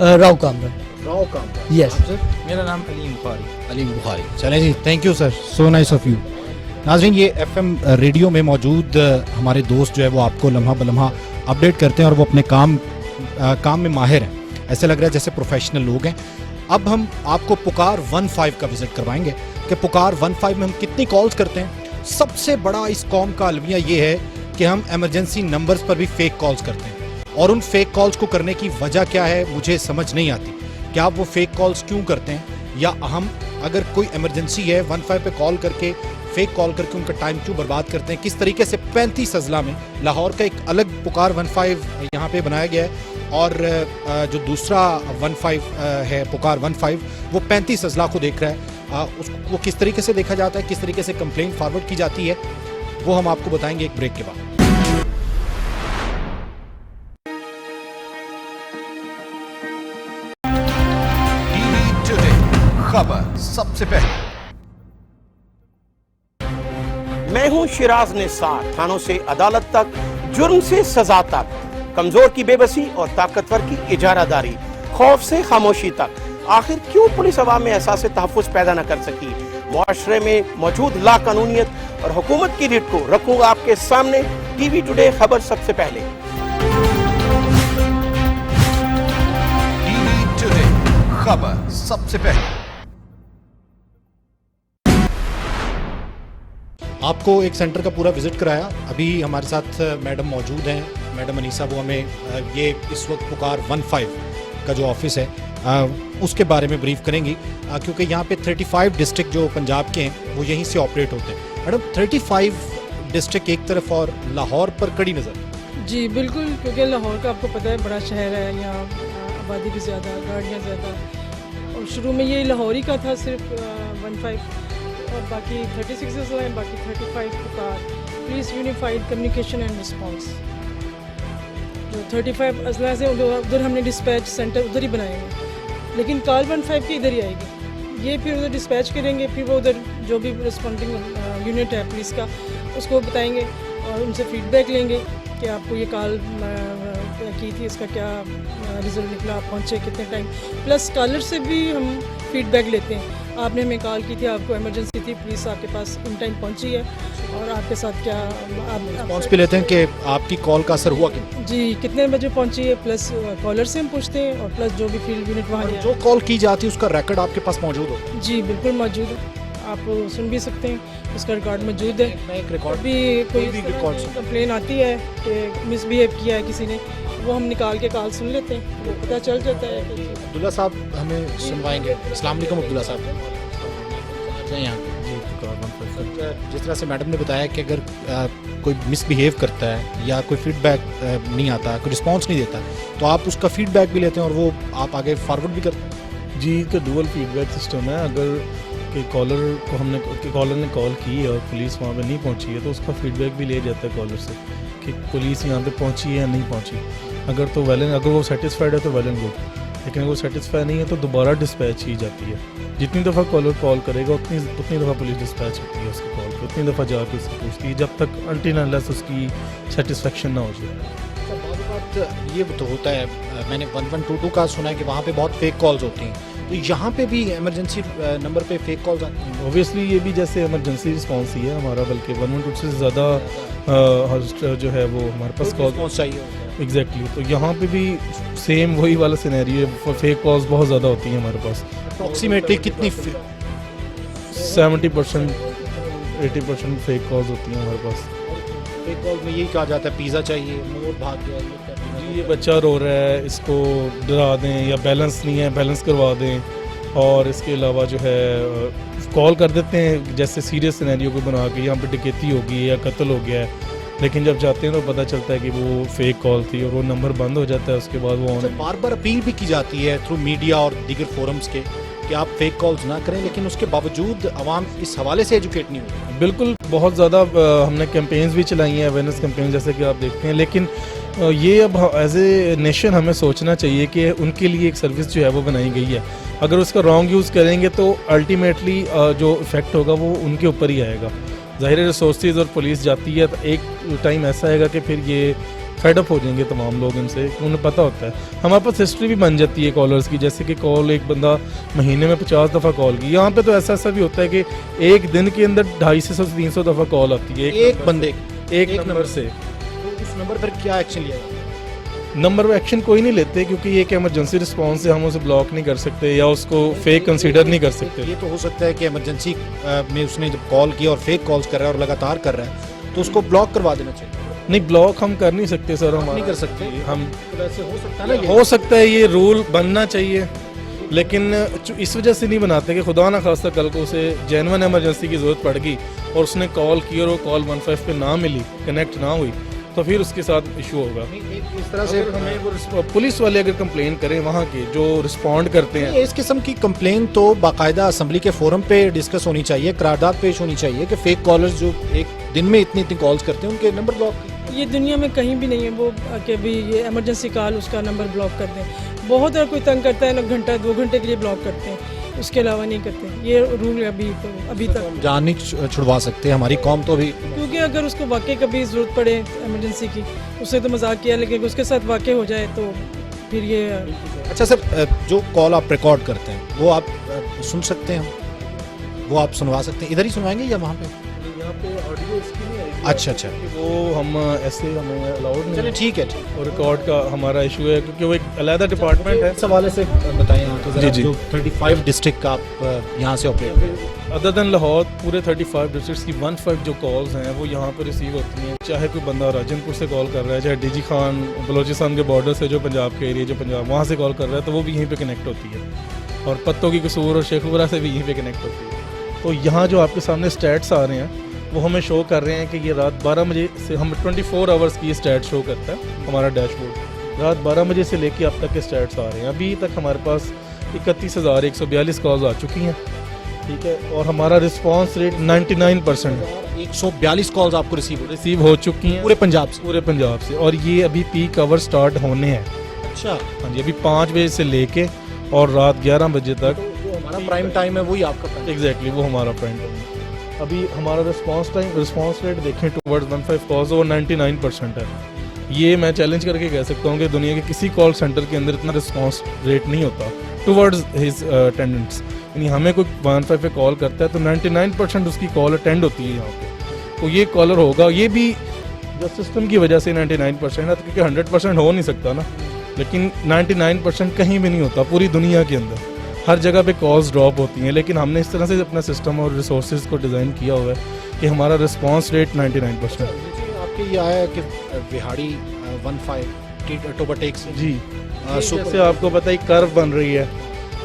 राव कामरान। यस, मेरा नाम अलीम बुखारी। चलें जी, thank you sir, so nice of you. नाज़रीन, ये FM रेडियो में मौजूद हमारे दोस्त जो है वो आपको लम्हा बलम्हा अपडेट करते हैं और वो अपने काम में माहिर हैं। ऐसे लग रहा है जैसे प्रोफेशनल लोग हैं। अब हम आपको पुकार 15 का विजिट करवाएंगे कि पुकार 15 में हम कितनी कॉल्स करते हैं। सबसे बड़ा इस कौम का अलमिया ये है कि हम इमरजेंसी नंबर्स पर भी फेक कॉल्स करते हैं, और उन फेक कॉल्स को करने की वजह क्या है मुझे समझ नहीं आती कि आप वो फेक कॉल्स क्यों करते हैं, या हम अगर कोई इमरजेंसी है 15 पे कॉल करके फेक कॉल करके उनका टाइम क्यों बर्बाद करते हैं। किस तरीके से 35 अजला में लाहौर का एक अलग पुकार 15 यहाँ पे बनाया गया है, और जो दूसरा 15 है पुकार 15 वो 35 अजला को देख रहा है। उसको वो किस तरीके से देखा जाता है, किस तरीके से कंप्लेंट फॉरवर्ड की जाती है, वो हम आपको बताएंगे एक ब्रेक के बाद। खबर सबसे पहले। मैं हूं शिराज निसार। थानों से अदालत तक, जुर्म से सजा तक, कमजोर की बेबसी और ताकतवर की इजारादारी, खौफ से खामोशी तक, आखिर क्यों पुलिस अवाम में एहसास तहफ़्फ़ुज़ पैदा न कर सकी। मुआशरे में मौजूद लाकानूनियत और हुकूमत की रीढ़ को रखूंगा आपके सामने। TV टुडे खबर सबसे पहले। TV टुडे खबर सबसे पहले। आपको एक सेंटर का पूरा विजिट कराया। अभी हमारे साथ मैडम मौजूद हैं, मैडम अनीसा, वो हमें ये इस वक्त पुकार 15 का जो ऑफिस है उसके बारे में ब्रीफ करेंगी, क्योंकि यहाँ पे 35 डिस्ट्रिक्ट जो पंजाब के हैं वो यहीं से ऑपरेट होते हैं। मैडम, 35 डिस्ट्रिक्ट एक तरफ और लाहौर पर कड़ी नज़र। जी बिल्कुल, क्योंकि लाहौर का आपको पता है बड़ा शहर है, यहाँ आबादी भी ज़्यादा, गाड़ियाँ ज़्यादा, और शुरू में ये लाहौरी का था सिर्फ 15 और बाकी 36 अजला हैं, बाकी 35 पुकार police unified communication and response. जो 35 अजला से उधर हमने डिस्पैच सेंटर उधर ही बनाएंगे, लेकिन कॉल 15 की इधर ही आएगी। ये फिर उधर डिस्पैच करेंगे, फिर वो उधर जो भी रिस्पॉन्डिंग यूनिट है पुलिस का उसको बताएंगे और उनसे फीडबैक लेंगे कि आपको ये कॉल की थी, इसका क्या रिजल्ट निकला, आप पहुँचे कितने टाइम। प्लस कॉलर से भी हम फीडबैक लेते हैं, आपने हमें कॉल की थी, आपको इमरजेंसी थी, पुलिस आपके पास इन टाइम पहुंची है और आपके साथ क्या रिस्पॉन्स भी लेते हैं कि आपकी कॉल का असर हुआ कि जी कितने बजे पहुंची है। प्लस कॉलर से हम पूछते हैं और प्लस जो भी फील्ड यूनिट वहाँ जो कॉल की जाती है उसका रिकॉर्ड आपके पास मौजूद हो? जी बिल्कुल मौजूद है, आप सुन भी सकते हैं, उसका रिकॉर्ड मौजूद है। एक रिकॉर्ड भी कोई भी रिकॉर्ड कंप्लेन आती है कि मिसबिहेव किया है किसी ने, वो हम निकाल के कॉल सुन लेते हैं, वो पता चल जाता है कि अब्दुल्ला साहब हमें सुनवाएंगे। अस्सलाम वालेकुम अब्दुल्ला साहब। यहाँ जिस तरह से मैडम ने बताया कि अगर कोई मिसबिहेव करता है या कोई फीडबैक नहीं आता, कोई रिस्पांस नहीं देता, तो आप उसका फीडबैक भी लेते हैं और वो आप आगे फॉरवर्ड भी करते हैं? जी, का डुअल फीडबैक सिस्टम है। अगर कि कॉलर को कॉलर ने कॉल की और पुलिस वहाँ पे नहीं पहुँची है तो उसका फीडबैक भी लिया जाता है कॉलर से कि पुलिस यहाँ पे पहुँची है या नहीं पहुँची। अगर वो सेटिस्फाइड है तो वेल एंड गुड, लेकिन अगर वो सेटिस्फाई नहीं है तो दोबारा डिस्पैच की जाती है। जितनी दफ़ा कॉलर कॉल करेगा उतनी दफ़ा पुलिस डिस्पैच होती है उसकी कॉल पर, उतनी दफ़ा जाकर उससे पूछती है जब तक अनटिल अनलेस उसकी सेटिस्फेक्शन ना हो जाए। ये तो होता है, मैंने 1122 का सुना है कि वहाँ पे बहुत फेक कॉल्स होती हैं, तो यहाँ पे भी इमरजेंसी नंबर पे फेक कॉल्स आती हैं? ऑब्वियसली ये भी जैसे इमरजेंसी रिस्पांस ही है हमारा, बल्कि 112 से ज़्यादा जो है वो हमारे पास कॉल चाहिए। एग्जैक्टली तो यहाँ पे भी सेम वही वाला सिनेरियो है, फेक कॉल्स बहुत ज़्यादा होती हैं हमारे पास। अप्रॉक्सीमेटली कितनी 70% 80% फेक कॉल्स होती हैं हमारे पास। फेक कॉल में यही कहा जाता है पिज़्ज़ा चाहिए, मोर भाग गया, ये बच्चा रो रहा है, इसको डरा दें, या बैलेंस नहीं है बैलेंस करवा दें। और इसके अलावा जो है कॉल कर देते हैं जैसे सीरियस सिनेरियो को बना के, यहाँ पे डकैती हो गई या कत्ल हो गया है, लेकिन जब जाते हैं तो पता चलता है कि वो फेक कॉल थी और वो नंबर बंद हो जाता है। उसके बाद वो बार बार अपील भी की जाती है थ्रू मीडिया और दीगर फोरम्स के कि आप फेक कॉल्स ना करें, लेकिन उसके बावजूद आवाम इस हवाले से एजुकेट नहीं होती। बिल्कुल, बहुत ज़्यादा हमने कैंपेन्स भी चलाई हैं, अवेयरनेस कैंपेन जैसे कि आप देखते हैं, लेकिन ये अब एज ए नेशन हमें सोचना चाहिए कि उनके लिए एक सर्विस जो है वो बनाई गई है। अगर उसका रॉन्ग यूज़ करेंगे तो अल्टीमेटली जो इफ़ेक्ट होगा वो उनके ऊपर ही आएगा। ज़ाहिर रिसोर्सेज और पुलिस जाती है तो एक टाइम ऐसा आएगा कि फिर ये फेडअप हो जाएंगे तमाम लोग इनसे, उन्हें पता होता है। हमारे पास हिस्ट्री भी बन जाती है कॉलर्स की, जैसे कि कॉल एक बंदा महीने में 50 दफ़ा कॉल की। यहाँ पे तो ऐसा भी होता है कि एक दिन के अंदर 250 से 300 दफ़ा कॉल आती है एक बंदे एक नंबर से। तो उस नंबर पर क्या एक्शन लिया जाता है? नंबर पर एक्शन कोई नहीं लेते, क्योंकि ये एक इमरजेंसी रिस्पांस है, हम उसे ब्लॉक नहीं कर सकते या उसको फेक कंसीडर नहीं कर सकते। ये तो हो सकता है कि इमरजेंसी में उसने जब कॉल किया और फेक कॉल्स कर रहा है और लगातार कर रहा है तो उसको ब्लॉक करवा देना चाहिए। नहीं, ब्लॉक हम कर नहीं सकते सर, हम नहीं कर सकते हम वैसे हो सकता है ना, हो सकता है ये रूल बनना चाहिए, लेकिन इस वजह से नहीं बनाते कि खुदा ना खास्ता कल को उसे जेन्युइन इमरजेंसी की ज़रूरत पड़ गई और उसने कॉल की और वो कॉल 15 पे ना मिली, कनेक्ट ना हुई, तो फिर उसके साथ इशू होगा। इस तरह से हमें वो पुलिस वाले अगर कंप्लेन करें वहाँ के जो रिस्पॉन्ड करते हैं, इस किस्म की कंप्लेन तो बाकायदा असम्बली के फोरम पे डिस्कस होनी चाहिए, करारदाद पेश होनी चाहिए कि फेक कॉलर्स जो एक दिन में इतनी कॉल्स करते हैं उनके नंबर ब्लॉक। ये दुनिया में कहीं भी नहीं है वो कि भी ये इमरजेंसी कॉल उसका नंबर ब्लॉक कर दें। बहुत अगर कोई तंग करता है ना, घंटा 2 घंटे के लिए ब्लॉक करते हैं, उसके अलावा नहीं करते। ये रूल अभी तक जान नहीं छुड़वा सकते हमारी कौम तो भी, क्योंकि अगर उसको वाकई कभी ज़रूरत पड़े इमरजेंसी की, उससे तो मजाक किया, लेकिन उसके साथ वाकई हो जाए तो फिर ये। अच्छा सर, जो कॉल आप रिकॉर्ड करते हैं वो आप सुन सकते हैं, वो आप सुनवा सकते हैं, इधर ही सुनवाएंगे या वहाँ पे? यहाँ पे ऑडियो इसकी नहीं आएगी। अच्छा वो हम ऐसे हमें अलाउड नहीं चलिए है। ठीक है। और रिकॉर्ड का हमारा इशू है क्योंकि वो एक अलग डिपार्टमेंट है। इस हवाले से बताएं आप तो जी, जी। जो 35 डिस्ट्रिक्ट का आप यहाँ से ऑपरेट, अदर देन लाहौर पूरे 35 डिस्ट्रिक्ट्स की 15 जो कॉल्स हैं वो यहाँ पर रिसीव होती हैं। चाहे कोई बंदा राजनपुर से कॉल कर रहा है, चाहे डीजी खान बलोचिस्तान के बॉर्डर से जो पंजाब के एरिया, जो पंजाब वहाँ से कॉल कर रहा है, तो वो भी यहीं पे कनेक्ट होती है। और पत्तों की कसूर और शेखपुरा से भी यहीं पे कनेक्ट होती है। तो यहाँ जो आपके सामने स्टैट्स आ रहे हैं वो हमें शो कर रहे हैं कि ये रात 12 बजे से, हम 24 आवर्स की स्टैट शो करता है हमारा डैशबोर्ड। रात 12 बजे से लेके अब तक के स्टैट्स आ रहे हैं। अभी तक हमारे पास 31,142 कॉल्स आ चुकी हैं, ठीक है, और हमारा रिस्पांस रेट 99% 142 कॉल्स आपको रिसीव हो चुकी हैं पूरे पंजाब से। पूरे पंजाब से, और ये अभी पीक आवर स्टार्ट होने हैं। अच्छा, हाँ जी, अभी 5 बजे से लेके और रात 11 बजे तक जो हमारा प्राइम टाइम है वही आपका प्राइम। एग्जैक्टली वो हमारा प्राइम टाइम है। अभी हमारा रिस्पांस रेट देखें टुवर्ड्स 15 कॉल्स वो 99% है। ये मैं चैलेंज करके कह सकता हूँ कि दुनिया के किसी कॉल सेंटर के अंदर इतना रिस्पांस रेट नहीं होता टुवर्ड्स हिज अटेंडेंट्स। यानी हमें कोई 15 पे कॉल करता है तो 99% उसकी कॉल अटेंड होती है यहाँ पे। तो ये कॉलर होगा, ये भी जो सिस्टम की वजह से 99% है, तो क्योंकि 100% हो नहीं सकता ना, लेकिन 99% कहीं भी नहीं होता पूरी दुनिया के अंदर। हर जगह पे कॉल्स ड्रॉप होती हैं, लेकिन हमने इस तरह से अपना सिस्टम और रिसोर्सेज को डिज़ाइन किया हुआ है कि हमारा रिस्पांस रेट 99%। आपके ये आया है कि बिहाड़ी 15 टोबाटेक से जी, जैसे आपको पता ही कर्व बन रही है,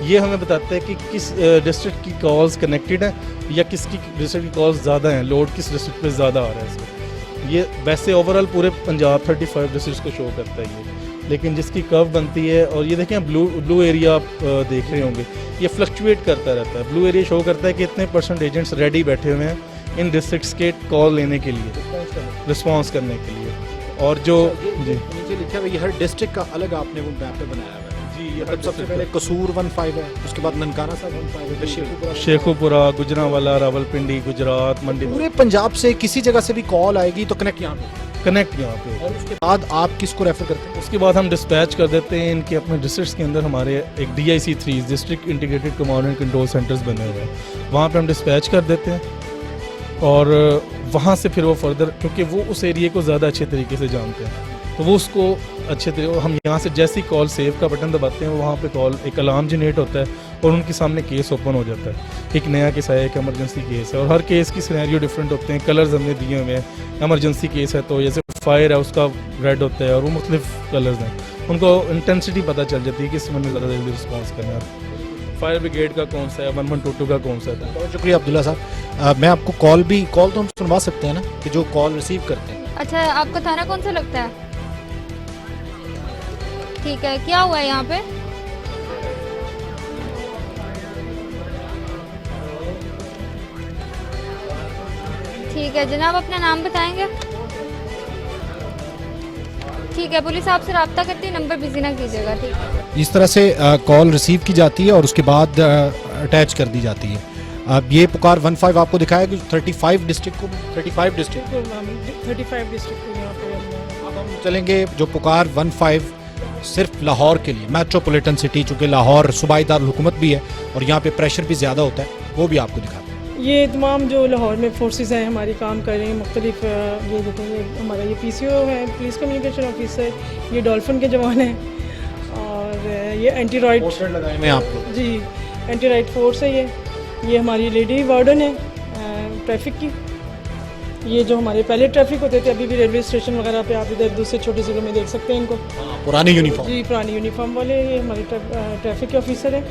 ये हमें बताता है कि किस डिस्ट्रिक्ट की कॉल्स कनेक्टेड हैं या किसकी डिस्ट्रिक्ट की कॉल्स ज़्यादा हैं, लोड किस डिस्ट्रिक्ट पे ज़्यादा आ रहा है इसमें। ये वैसे ओवरऑल पूरे पंजाब 35 डिस्ट्रिक्ट को शो करता है ये, लेकिन जिसकी कर्व बनती है, और ये देखें ब्लू एरिया आप देख रहे होंगे, ये फ्लक्चुएट करता रहता है। ब्लू एरिया शो करता है कि इतने % एजेंट्स रेडी बैठे हुए हैं इन डिस्ट्रिक्ट्स के कॉल लेने के लिए, रिस्पॉन्स करने के लिए। और जो जी नीचे लिखा है ये हर डिस्ट्रिक्ट का अलग आपने वो मैप पे बनाया हुआ है। जी, ये मतलब सबसे पहले कसूर 15 है, उसके बाद ननकाना साहब 15 है, फिर शेखुपुरा। शेखुपुरा, गुजरांवाला, रावलपिंडी, गुजरात, मंडी, पूरे पंजाब से किसी जगह से भी कॉल आएगी तो कनेक्ट यहाँ पे, कनेक्ट यहाँ पे। और उसके बाद आप किसको रेफर करते हैं? उसके बाद हम डिस्पैच कर देते हैं इनके अपने डिस्ट्रिक्ट्स के अंदर। हमारे एक DIC3 district integrated command and control centres बने हुए हैं, वहाँ पे हम डिस्पैच कर देते हैं, और वहाँ से फिर वो फर्दर, क्योंकि वो उस एरिया को ज़्यादा अच्छे तरीके से जानते हैं, तो वो उसको अच्छे तरीके, हम यहाँ से जैसी कॉल सेव का बटन दबाते हैं, वहाँ पे कॉल एक अलार्म जनरेट होता है और उनके सामने केस ओपन हो जाता है। एक नया केस है, एक इमरजेंसी केस है, और हर केस की सिनेरियो डिफरेंट होते हैं। कलर्स हमने दिए हुए हैं। इमरजेंसी केस है तो जैसे फायर है उसका रेड होता है, और वो मुख्तलिफ कलर्स हैं, उनको इंटेंसिटी पता चल जाती है कि इसमें ज़्यादा जल्दी रिस्पॉन्स करना है। फायर ब्रिगेड का कौन सा है, 1122 का कौन सा है। बहुत शुक्रिया अब्दुल्ला साहब। मैं आपको कॉल तो हम सुनवा सकते हैं ना, कि जो कॉल रिसीव करते हैं। अच्छा, आपका थाना कौन सा लगता है? ठीक है, क्या हुआ है यहाँ पे? ठीक है जनाब, अपना नाम बताएंगे? ठीक है, पुलिस आपसे रब्ता करती है, नंबर बिजी ना कीजिएगा, ठीक है। इस तरह से कॉल रिसीव की जाती है और उसके बाद अटैच कर दी जाती है। अब ये पुकार 15 आपको दिखाया कि 35 डिस्ट्रिक्ट को 35 डिस्ट्रिक्ट बिल्कुल 35 डिस्ट्रिक्ट को यहाँ पे अब हम चलेंगे जो पुकार 15 सिर्फ लाहौर के लिए, मेट्रोपॉलिटन सिटी, चूँकि लाहौर सूबाई दार हुकूमत भी है और यहाँ पे प्रेशर भी ज़्यादा होता है, वो भी आपको दिखाते हैं। ये तमाम जो लाहौर में फोर्सेस हैं हमारी काम कर रहे हैं मुख्तलिफ। ये देखेंगे हमारा ये PCO है, पुलिस कम्युनिकेशन ऑफिसर, ये डॉल्फिन के जवान हैं, और ये एंटी राइट पोस्टर लगाए हुए हैं आपको। जी, एंटी राइट फोर्स है ये हमारी लेडी वार्डन है ट्रैफिक की। ये जो हमारे पहले ट्रैफिक होते थे, अभी भी रेलवे स्टेशन वगैरह पे आप इधर दूसरे छोटे जिलों में देख सकते हैं इनको, पुरानी यूनिफॉर्म। जी पुरानी यूनिफॉर्म वाले, ये हमारे ट्रैफिक के ऑफिसर हैं।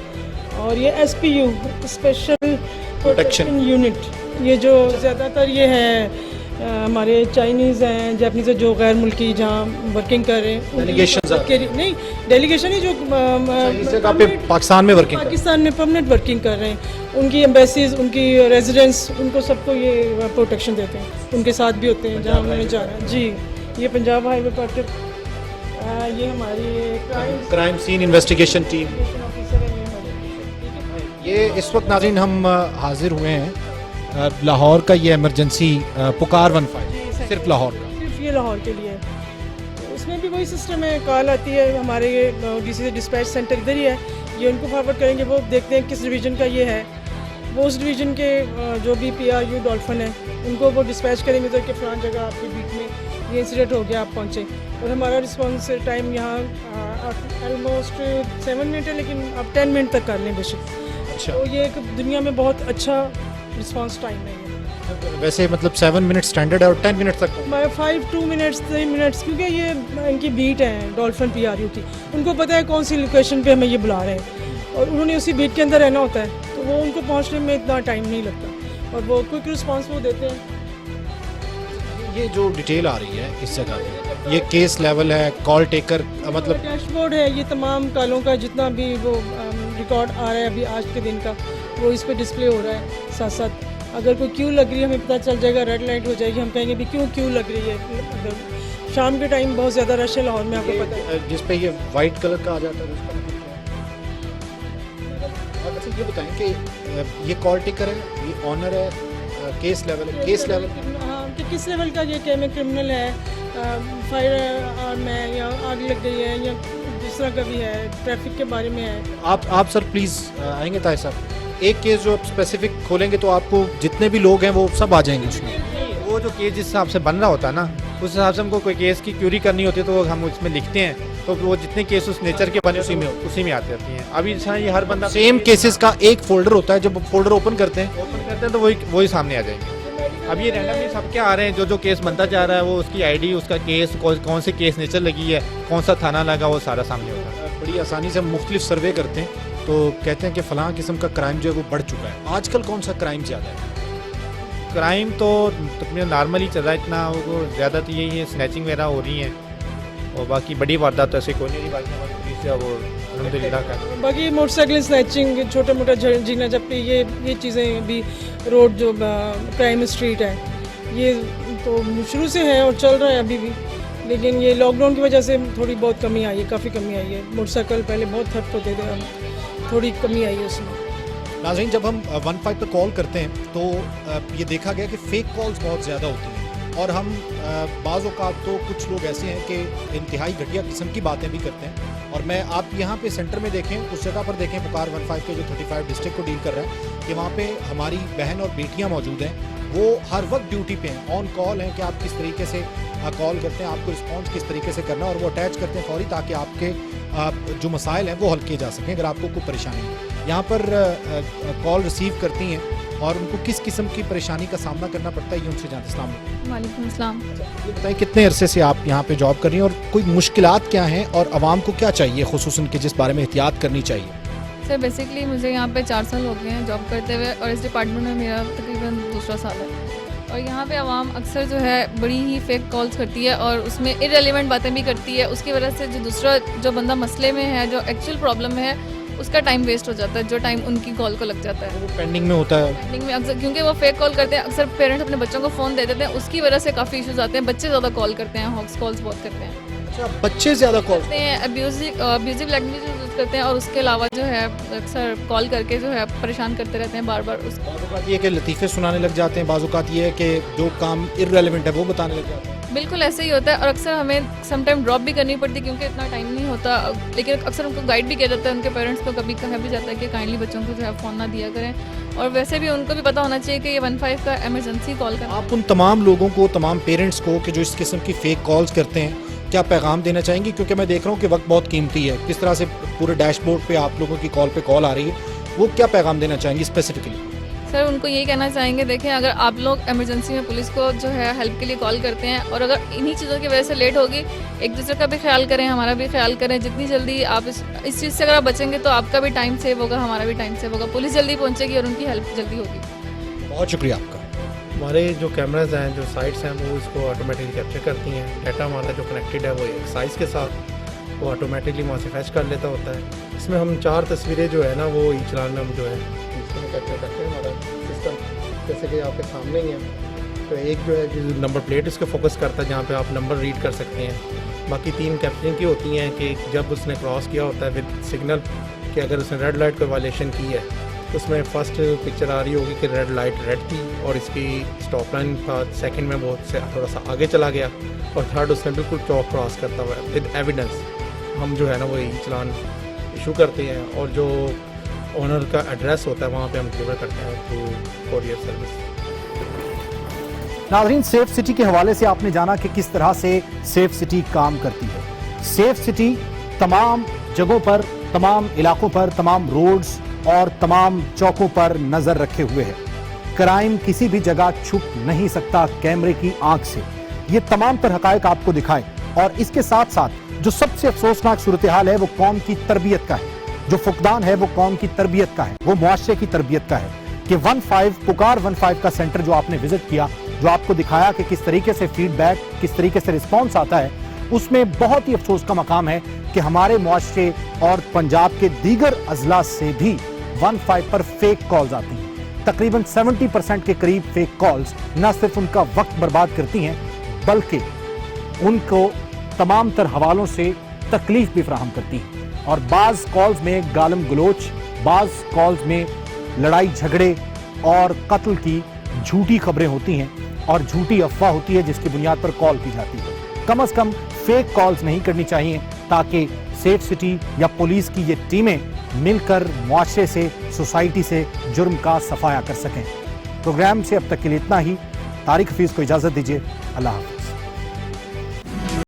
और ये SPU स्पेशल प्रोटेक्शन यूनिट, ये जो ज़्यादातर ये है हमारे चाइनीज़ हैं, जैपनीज़ जो गैर मुल्की जहाँ वर्किंग कर रहे हैं, डेलीगेशन नहीं डेलीगेशन ही जो पाकिस्तान में वर्किंग परमानेंट वर्किंग कर रहे हैं, उनकी एम्बेसीज, उनकी रेजिडेंस, उनको सबको ये प्रोटेक्शन देते हैं, उनके साथ भी होते हैं जहाँ उन्होंने जाना है। जी, ये पंजाब हाईवे पर ये हमारी crime scene investigation team. Officer है ये इस वक्त नाज़रीन हम हाजिर हुए हैं लाहौर का ये इमरजेंसी पुकार 15 सिर्फ लाहौर का, सिर्फ ये लाहौर के लिए है। तो उसमें भी वही सिस्टम है, कॉल आती है हमारे DC से डिस्पैच सेंटर इधर ही है, ये उनको फॉरवर्ड करेंगे, वो देखते हैं किस डिवीज़न का ये है, वो उस डिवीज़न के जो भी PRU डॉल्फिन है उनको वो डिस्पैच करेंगे तो कि फलां जगह आपके बीच में ये इंसिडेंट हो गया, आप पहुँचे। और हमारा रिस्पॉन्स टाइम यहाँ ऑलमोस्ट 7 मिनट है, लेकिन आप 10 मिनट तक कर लें बेशक। अच्छा, तो ये एक दुनिया में बहुत अच्छा रिस्पॉन्स टाइम है ये। वैसे मतलब 7 मिनट स्टैंडर्ड है और 10 मिनट तक 2 मिनट्स 3 मिनट्स, क्योंकि ये इनकी बीट है डॉल्फिन PRU की, उनको पता है कौन सी लोकेशन पे हमें ये बुला रहे हैं और उन्होंने उसी बीट के अंदर रहना होता है, तो वो उनको पहुंचने में इतना टाइम नहीं लगता और वो क्विक रिस्पांस वो देते हैं। ये जो डिटेल आ रही है इस जगह पे, ये केस लेवल है, कॉल टेकर मतलब डैशबोर्ड है, ये तमाम कॉलों का जितना भी वो रिकॉर्ड आ रहा है अभी आज के दिन का, वो इस पे डिस्प्ले हो रहा है। साथ साथ अगर कोई क्यू लग रही है हमें पता चल जाएगा, रेड लाइट हो जाएगी, हम कहेंगे भी क्यों लग रही है। अगर शाम के टाइम बहुत ज़्यादा रश है लाहौर में, आपको पता है। जिस पे ये वाइट कलर का आ जाता है उसका मतलब क्या है? और अच्छा ये बताएं कि ये कॉल टेकर है, ये ऑनर है, केस लेवल है, केस लेवल हाँ, कि किस लेवल का ये क्या में क्रिमिनल है, फायर आर्म है या आग लग गई है या जिस तरह का भी है, ट्रैफिक के बारे में है। आप सर प्लीज़ आएंगे ताहिर साहब। एक केस जो आप स्पेसिफिक खोलेंगे तो आपको जितने भी लोग हैं वो सब आ जाएंगे उसमें। वो जो केस जिस हिसाब से बन रहा होता है ना, उस हिसाब से हमको कोई केस की क्यूरी करनी होती है तो हम उसमें लिखते हैं, तो वो जितने केस उस नेचर के बने उसी में आते रहती हैं। अभी जैसा ये हर बंदा सेम केसेस का एक फोल्डर होता है, जब फोल्डर ओपन करते हैं ओपन करते हैं तो वही सामने आ जाएंगे। अब ये रैंडमली सबके आ रहे हैं, जो केस बनता जा रहा है वो उसकी आईडी, उसका केस, कौन से केस नेचर लगी है, कौन सा थाना लगा, वो सारा सामने होता है। बड़ी आसानी से हम मुख्तलिफ सर्वे करते हैं तो कहते हैं कि फ़लाँ किस्म का क्राइम जो है वो बढ़ चुका है। आजकल कौन सा क्राइम ज़्यादा है? क्राइम तो नॉर्मल ही चल रहा है, इतना वो ज़्यादा तो यही है, स्नैचिंग वगैरह हो रही हैं, और बाकी बड़ी वारदात तो ऐसे कोई नहीं। बाकी हमारी पुलिस है वो अल्हम्दुलिल्लाह का। बाकी मोटरसाइकिल स्नैचिंग, छोटा मोटा जीना झपटी, ये चीज़ें भी, रोड जो क्राइम स्ट्रीट है ये तो शुरू से है और चल रहा है अभी भी, लेकिन ये लॉकडाउन की वजह से थोड़ी बहुत कमी आई है, काफ़ी कमी आई है। मोटरसाइकिल पहले बहुत थर्ट होते थे, थोड़ी कमी आई है उसमें। नाज़रीन, जब हम 15 पर कॉल करते हैं तो ये देखा गया कि फ़ेक कॉल्स बहुत ज़्यादा होती हैं, और हम बाज़ औक़ात तो कुछ लोग ऐसे हैं कि इंतहाई घटिया किस्म की बातें भी करते हैं। और मैं आप यहाँ पे सेंटर में देखें, उस जगह पर देखें पुकार 15 के जो 35 डिस्ट्रिक्ट को डील कर रहा है, कि वहाँ पे हमारी बहन और बेटियाँ मौजूद हैं, वो हर वक्त ड्यूटी पे हैं, ऑन कॉल हैं कि आप किस तरीके से कॉल करते हैं, आपको रिस्पॉन्स किस तरीके से करना है, और वो अटैच करते हैं फौरी, ताकि आपके जो मसाइल हैं वो हल किए जा सकें अगर आपको कोई परेशानी है। यहाँ पर कॉल रिसीव करती हैं और उनको किस किस्म की परेशानी का सामना करना पड़ता है, ये उनसे जानते। अस्सलाम वालेकुम। वालेकुम अस्सलाम। ये बताएं कितने अरसे से आप यहाँ पे जॉब कर रही हैं और कोई मुश्किलात क्या हैं और आवाम को क्या चाहिए, खुसूसन के जिस बारे में एहतियात करनी चाहिए? सर बेसिकली मुझे यहाँ पे 4 साल हो गए हैं जॉब करते हुए, और इस डिपार्टमेंट में मेरा तकरीबन दूसरा साल है। और यहाँ पे आवाम अक्सर जो है बड़ी ही फेक कॉल्स करती है और उसमें इररेलेवेंट बातें भी करती है। उसकी वजह से जो बंदा मसले में है, जो एक्चुअल प्रॉब्लम में है, उसका टाइम वेस्ट हो जाता है, जो टाइम उनकी कॉल को लग जाता है। वो पेंडिंग में होता है। पेंडिंग में अक्सर, क्योंकि वो फेक कॉल करते हैं, अक्सर पेरेंट्स अपने बच्चों को फ़ोन दे देते हैं, उसकी वजह से काफ़ी इश्यूज आते हैं। बच्चे ज़्यादा कॉल करते हैं, हॉक्स कॉल्स बहुत करते हैं, अच्छा, बच्चे ज़्यादा कॉल करते हैं, अब्यूजिव लैंग्वेज यूज़ करते हैं, और उसके अलावा जो है अक्सर कॉल करके जो है परेशान करते रहते हैं बार बार। बात ये है कि लतीफ़े सुनाने लग जाते हैं, बाज़ ये है कि जो काम इररेलेवेंट है वो बताने लग जाते हैं। बिल्कुल ऐसे ही होता है, और अक्सर हमें समटाइम ड्रॉप भी करनी पड़ती है क्योंकि इतना टाइम नहीं होता, लेकिन अक्सर उनको गाइड भी किया जाता है। उनके पेरेंट्स को कभी कहा भी जाता है कि काइंडली बच्चों को जो है फ़ोन ना दिया करें, और वैसे भी उनको भी पता होना चाहिए कि ये 15 का एमरजेंसी कॉल करना। आप उन तमाम लोगों को, तमाम पेरेंट्स को कि जो इस किस्म की फ़ेक कॉल्स करते हैं, क्या पैगाम देना चाहेंगी? क्योंकि मैं देख रहा हूँ कि वक्त बहुत कीमती है, किस तरह से पूरे डैशबोर्ड पे आप लोगों की कॉल पे कॉल आ रही है, वो क्या पैगाम देना चाहेंगी स्पेसिफिकली? सर उनको यही कहना चाहेंगे, देखें अगर आप लोग इमरजेंसी में पुलिस को जो है हेल्प के लिए कॉल करते हैं, और अगर इन्हीं चीज़ों की वजह से लेट होगी, एक दूसरे का भी ख्याल करें, हमारा भी ख्याल करें। जितनी जल्दी आप इस चीज़ से अगर आप बचेंगे तो आपका भी टाइम सेव होगा, हमारा भी टाइम सेव होगा, पुलिस जल्दी पहुँचेगी और उनकी हेल्प जल्दी होगी। बहुत शुक्रिया आपका। हमारे जो कैमराज हैं, जो साइट्स हैं, वो इसको ऑटोमेटिकली कैप्चर करती हैं। डाटा हमारा जो कनेक्टेड है वो एक साइज़ के साथ वो ऑटोमेटिकली वहाँ से फैच कर लेता होता है। इसमें हम 4 तस्वीरें जो है ना वो ई चलान में हम जो है इसमें कैप्चर करते हैं। हमारा सिस्टम जैसे कि आपके सामने ही है, तो एक जो है जो नंबर प्लेट उसको फोकस करता है, जहाँ पे आप नंबर रीड कर सकते हैं। बाकी 3 कैप्चरिंग की होती हैं कि जब उसने क्रॉस किया होता है विद सिग्नल, कि अगर उसने रेड लाइट को वायलेशन की है, उसमें फर्स्ट पिक्चर आ रही होगी कि रेड लाइट रेड थी और इसकी स्टॉप लाइन था, सेकंड में बहुत से थोड़ा सा आगे चला गया, और थर्ड उसने बिल्कुल चौक क्रॉस करता हुआ विद एविडेंस हम जो है ना वो ई चलान इशू करते हैं, और जो ओनर का एड्रेस होता है वहाँ पे हम डिलीवर करते हैं थ्रू कोरियर सर्विस। नाज़रीन, सेफ सिटी के हवाले से आपने जाना कि किस तरह से सेफ सिटी काम करती है। सेफ सिटी तमाम जगहों पर, तमाम इलाकों पर, तमाम रोड्स और तमाम चौकों पर नजर रखे हुए है। क्राइम किसी भी जगह छुप नहीं सकता कैमरे की आंख से। ये तमाम तर हकायक आपको दिखाए, और इसके साथ साथ जो सबसे अफसोसनाक सूरत हाल है वो कौम की तरबियत का है, जो फुकदान है वो कौम की तरबियत का है, वो मुआशरे की तरबियत का है। कि 15 पुकार 15 का सेंटर जो आपने विजिट किया, जो आपको दिखाया कि किस तरीके से फीडबैक, किस तरीके से रिस्पॉन्स आता है, उसमें बहुत ही अफसोस का मकाम है कि हमारे मुआशरे और पंजाब के दीगर अजला से भी 15 पर फेक कॉल्स आती हैं। तकरीबन 70% के करीब फेक कॉल्स न सिर्फ उनका वक्त बर्बाद करती हैं बल्कि उनको तमाम तर हवालों से तकलीफ भी फराहम करती हैं। और बाज़ कॉल्स में गालम गलोच, बाज़ कॉल्स में लड़ाई झगड़े और कत्ल की झूठी खबरें होती हैं और झूठी अफवाह होती है जिसकी बुनियाद पर कॉल की जाती है। कम से कम फेक कॉल्स नहीं करनी चाहिए ताकि सेफ सिटी या पुलिस की ये टीमें मिलकर मुआशरे से, सोसाइटी से जुर्म का सफाया कर सकें। प्रोग्राम से अब तक के लिए इतना ही। तारिक हफीज को इजाजत दीजिए। अल्लाह हाफ़िज़।